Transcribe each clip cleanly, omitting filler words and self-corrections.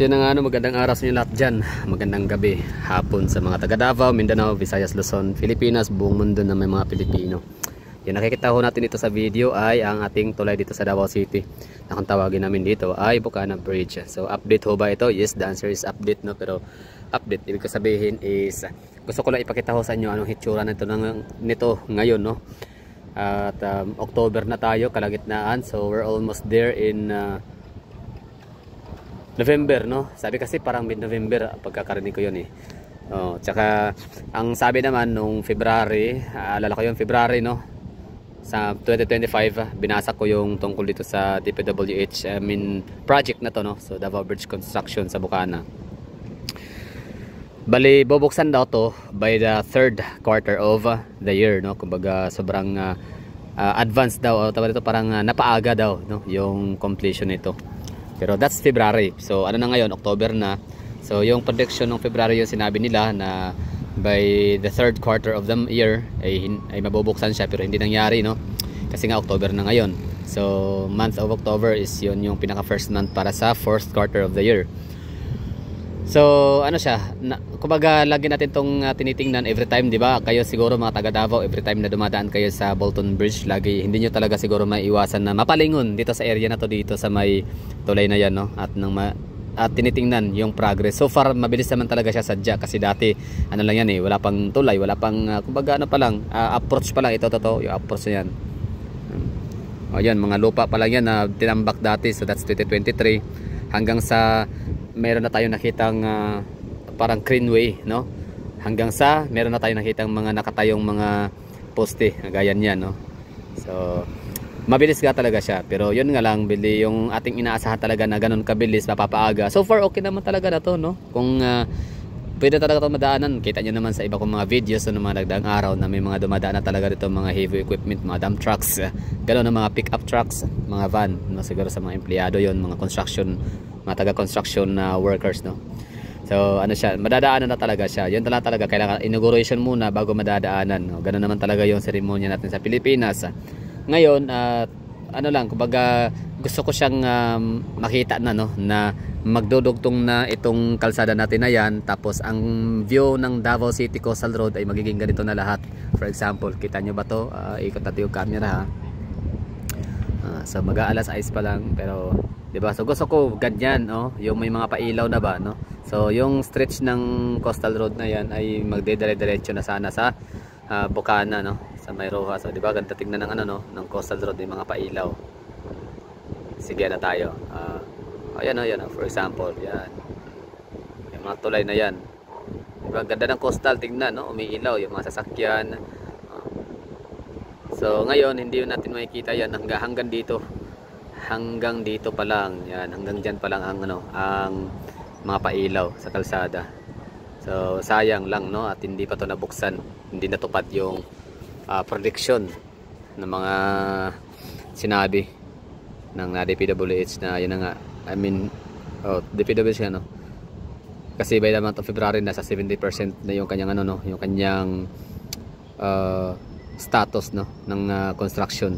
So yun nga, magandang araw sa inyo lahat dyan. Magandang gabi, hapon sa mga taga Davao, Mindanao, Visayas, Luzon, Pilipinas, buong mundo na may mga Pilipino. Yung nakikita ho natin dito sa video ay ang ating tulay dito sa Davao City. Na kung tawagin namin dito ay Bukana Bridge. So update ho ba ito? Yes, the answer is update, no? Pero update, ibig sabihin is gusto ko lang ipakita ho sa inyo anong hitsura nito ngayon, no? At October na tayo, kalagitnaan. So we're almost there in November, no? Sabi kasi parang mid-November pagkakarinig ko yun eh. Oh, tsaka ang sabi naman nung February, alala ko yun February, no? Sa 2025, binasa ko yung tungkol dito sa DPWH project na to, no? So Davao Bridge Construction sa Bukana. Bali bubuksan daw to by the third quarter of the year, no? Kumbaga sobrang advanced daw, o tawag dito parang napaaga daw, no? Yung completion nito. Pero that's February. So ano na ngayon, October na. So yung prediction ng February yung sinabi nila na by the third quarter of the year ay mabubuksan siya, pero hindi nangyari, no? Kasi nga October na ngayon. So month of October is yun yung pinaka first month para sa fourth quarter of the year. So ano siya, kumbaga lagi natin tong tinitingnan every time, di ba? Kayo siguro mga taga Davao, every time na dumadaan kayo sa Bolton Bridge, lagi hindi nyo talaga siguro maiiwasan na mapalingon dito sa area na to, dito sa may tulay na yan, no? At tinitingnan yung progress. So far mabilis naman talaga siya sadya, kasi dati ano lang yan eh, wala pang tulay, wala pang kumbaga ano pa lang, approach pa lang ito, totoo yung approach na yan. O yan, mga lupa pa lang yan na tinambak dati. So that's 2023 hanggang sa meron na tayong nakitang parang craneway, no? Hanggang sa meron na tayong nakitang mga nakatayong mga poste gaya niyan, no? So mabilis nga talaga siya, pero yun nga lang, bili yung ating inaasahan talaga na ganun kabilis, mapapaaga. So far okay naman talaga na to, no? Kung pwede talaga itong madaanan, kita nyo naman sa iba kong mga videos ng mga nagdaang araw na may mga dumadaan na talaga dito, mga heavy equipment, mga dump trucks, gano'n na mga pick up trucks, mga van, no? Siguro sa mga empleyado yon, mga construction, mga taga-construction workers, no? So ano siya, madadaanan na talaga siya. Yun talaga, kailangan inauguration muna bago madadaanan, no? Gano'n naman talaga yung seremonya natin sa Pilipinas. Ngayon ano lang, kumbaga gusto ko siyang makita na, no, na magdudugtong na itong kalsada natin na yan, tapos ang view ng Davao City Coastal Road ay magiging ganito na lahat. For example, kita nyo ba to? Ikot natin yung camera, ha. So mag-aalas ayos pa lang, pero diba, so gusto ko ganyan, no? Yung may mga pailaw na ba, no? So yung stretch ng Coastal Road na yan ay magdedire-diretso na sana sa Bukana, no? Sa may Rojas. So diba, ganda tingnan ng ano, no, ng Coastal Road, yung mga pailaw. Sige na tayo. Ayan, oh, yan, oh, for example, yan. Yung mga tulay na yan. Diba, ganda ng coastal, tingnan, no? Umiilaw yung mga sasakyan. So ngayon hindi natin makikita yan hanggang dito. Hanggang dito pa lang, yan, hanggang diyan pa lang ang ano, ang mga pailaw sa kalsada. So sayang lang, no, at hindi pa to nabuksan, hindi natupad yung prediction ng mga sinabi ng DPWH na yun na nga, I mean, DPWH, no, kasi by the month of February nasa 70% na yung kanyang ano, no, yung kanyang status, no, ng construction.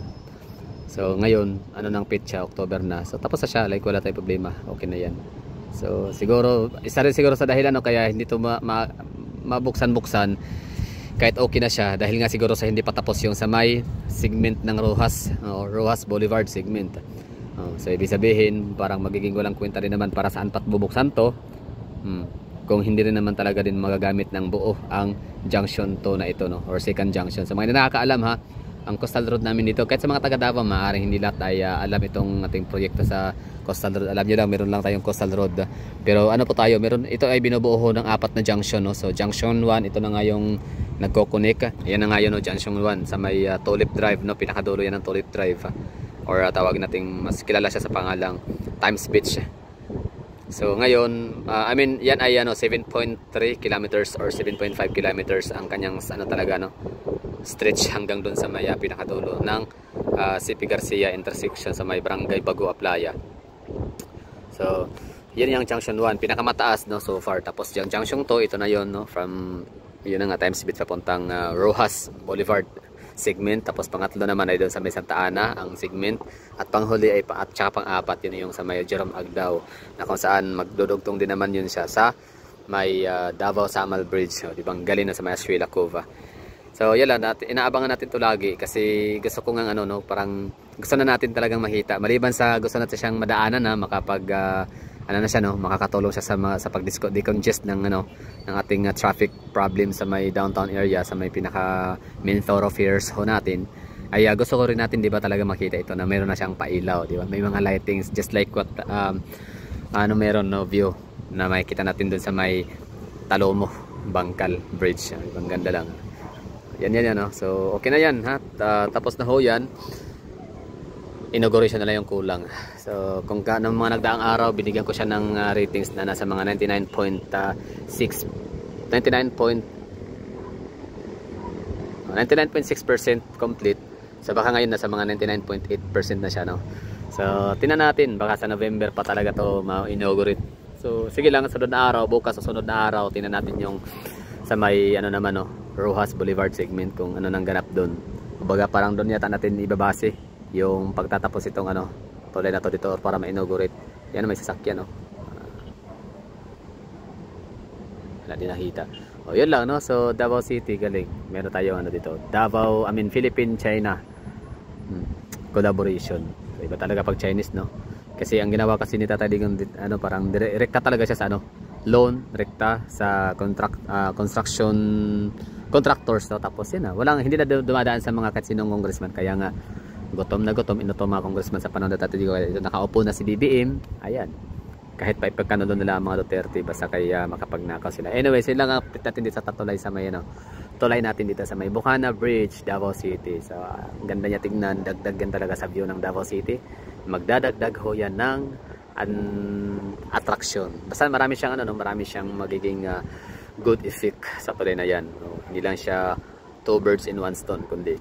So ngayon ano nang pitcha, October na, so tapos na siya, like wala tayong problema, okay na yan. So siguro isa rin siguro sa dahilan, no, kaya hindi to mabuksan kahit okay na siya, dahil nga siguro sa hindi pa tapos yung sa may segment ng Rojas Boulevard segment. So ibig sabihin parang magiging walang kwenta rin naman para saan pat bubuksan to, kung hindi rin naman talaga din magagamit ng buo ang junction to na ito, no, or second junction. So mga nakakaalam, ha, ang Coastal Road namin dito, kahit sa mga taga Davao, maaaring hindi lahat ay alam itong ating proyekto sa Coastal Road. Alam nyo lang, meron lang tayong Coastal Road, pero ano po tayo, meron, ito ay binubuo ng 4 na junction, no? So junction 1, ito na nga yung nagko-connect. Ayan na nga yun, no, junction 1 sa may Tulip Drive, no? Pinakadulo yan ng Tulip Drive, or tawag nating mas kilala siya sa pangalang Times Beach. So ngayon, I mean, yan ay ano, 7.3 kilometers or 7.5 kilometers ang kanyang ano talaga, no, stretch hanggang doon sa may pinakadulo ng CP Garcia intersection sa may Barangay Bago Aplaya. So yan yung junction 1, pinakamataas, no, so far. Tapos yung junction 2, ito na yon, no, from yun na nga, Times Beach papuntang Rojas Boulevard. segment, tapos pangatlo naman ay doon sa may Santa Ana ang segment, at panghuli ay at saka pang-apat yun yung sa may Jerome Agdao, na kung saan magdudugtong din naman yun siya sa may Davao Samal Bridge, di ba, galing na sa may Ashuela Cova. So yan lang, inaabangan natin to lagi kasi gusto ko nga ano, no, parang gusto na natin talagang makita, maliban sa gusto natin siyang madaanan na makapag ano na siya, no, makakatulong siya sa pag-decongest ng ano, ng ating traffic problem sa may downtown area, sa may pinaka main thoroughfares ho natin. Ay gusto ko rin natin, di ba, talaga makita ito na meron na siyang pailaw, di ba, may mga lightings just like what ano meron, no, view na makikita natin dun sa may Talomo Bangkal Bridge. Ang ganda lang. Yan, no? So okay na yan, ha. Tapos na ho yan. Inauguration na lang yung kulang. So kung ng mga nagdaang araw, binigyan ko siya ng ratings na nasa mga 99.6% complete. So baka ngayon nasa mga 99.8% na siya, no? So tingnan natin, baka sa November pa talaga to ma-inaugurate. So sige lang, sunod na araw, bukas sa sunod na araw, tingnan natin yung sa may ano naman, no, Rojas Boulevard segment, kung ano nang ganap doon. Kumbaga parang doon yata natin ibabase yung pagtatapos itong ano, tulay na to dito para ma-inaugurate. Yan, may sasakyan, no. Wala din nakita. O yun lang, no. So Davao City, galing. Meron tayo ano dito, Davao, Philippine China collaboration. So, iba talaga pag Chinese, no. Kasi ang ginawa kasi ni Tatay Digong, ano, parang rekta talaga siya sa ano, loan, rekta sa construction contractors, no? Tapos yun na, hindi na dumadaan sa mga katsinong congressman. Kaya nga gutom na gutom ito mga congressman sa panahon na Tatay Digong. Nakaupo na si BBM, ayan, kahit pa ipagkano doon nila ang mga Duterte, basta kaya makapagnakaw sila. Anyway, sila nga update natin dito sa tatulay sa may ano, tulay natin dito sa may Bukana Bridge, Davao City. So ang ganda niya tignan, dagdagan talaga sa view ng Davao City. Magdadagdag ho yan ng attraction. Basta marami siyang ano, no, marami siyang magiging good effect sa tulay na yan, no? Hindi lang siya two birds in one stone, kundi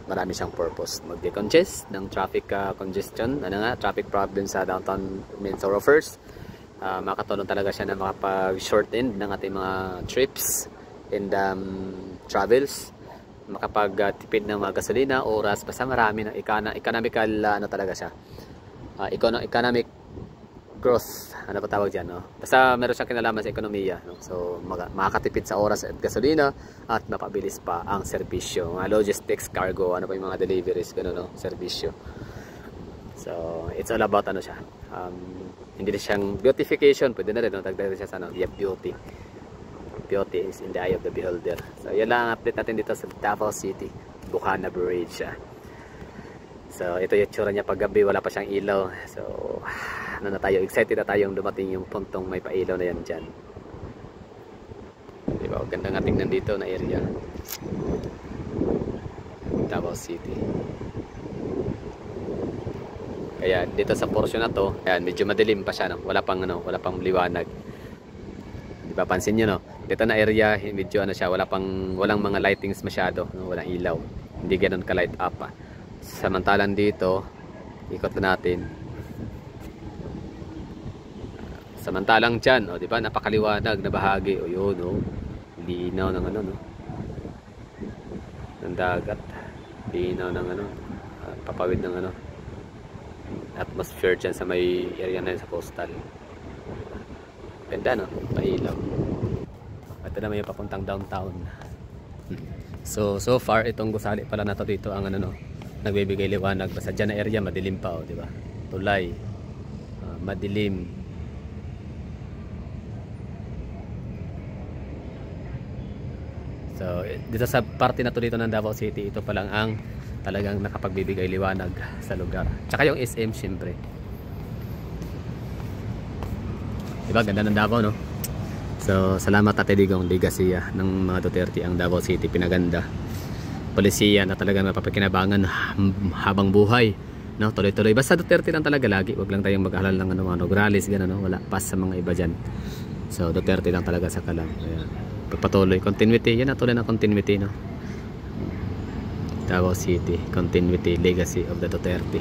marami siyang purpose. Mag-decongest ng traffic congestion, ano nga, traffic problem sa downtown main thoroughfares. Makatulong talaga siya na makapag-shorten ng ating mga trips and travels, makapag-tipid ng mga gasolina, oras, basta marami ng economical ano talaga siya, economic growth, ano pa tawag dyan, no? Basta meron siyang kinalaman sa ekonomiya, no? So makakatipid sa oras at gasolina at mapabilis pa ang serbisyo, mga logistics, cargo, ano pa yung mga deliveries, gano'n, no? Serbisyo. So it's all about ano siya, hindi na siyang beautification, pwede na rin, no? Dagdag siya sa ano, beauty is in the eye of the beholder. So yan lang ang update natin dito sa Davao City, Bukana Bridge. So ito yung tsura niya paggabi, wala pa siyang ilaw. So ano na tayo, excited na tayong dumating yung puntong may pailaw na yan dyan. Diba, ganda nga tingnan dito na area, Davao City. Kaya dito sa portion na to, ayan, medyo madilim pa siya, no? Wala pang liwanag. Diba, pansin nyo, no? Dito na area, medyo ano siya, walang mga lightings masyado, no? Walang ilaw, hindi ganoon ka light up, Samantalang dito, ikot na natin. Samantalang dyan, di ba, napakaliwanag na bahagi, yun, linaw ng ano, no, ng dagat, linaw ng ano, papawid ng ano, atmosphere dyan sa may area na yun, sa coastal. Ganda, no, pailaw. Ito naman yung papuntang downtown. So far itong gusali pala na to dito ang ano, no, nagbibigay liwanag. Basta dyan na area madilim pa, di ba, tulay, madilim. So dito sa parte na to dito ng Davao City, ito pa lang ang talagang nakapagbibigay liwanag sa lugar. Tsaka yung SM syempre. Diba, ganda ng Davao, no? So salamat Tatay Digong, legacy ng mga Duterte ang Davao City, pinaganda. Polisiya na talagang mapapakinabangan habang buhay, no? Tuloy-tuloy. Basta Duterte lang talaga lagi. Wag lang tayong mag-alala ng ano, rallies, gano'n, no? Wala pas sa mga iba dyan. So Duterte lang talaga sa kalam. Ayan. Pagpatuloy, continuity, yan na tuloy ng continuity, no? Davao City, continuity, legacy of the Duterte.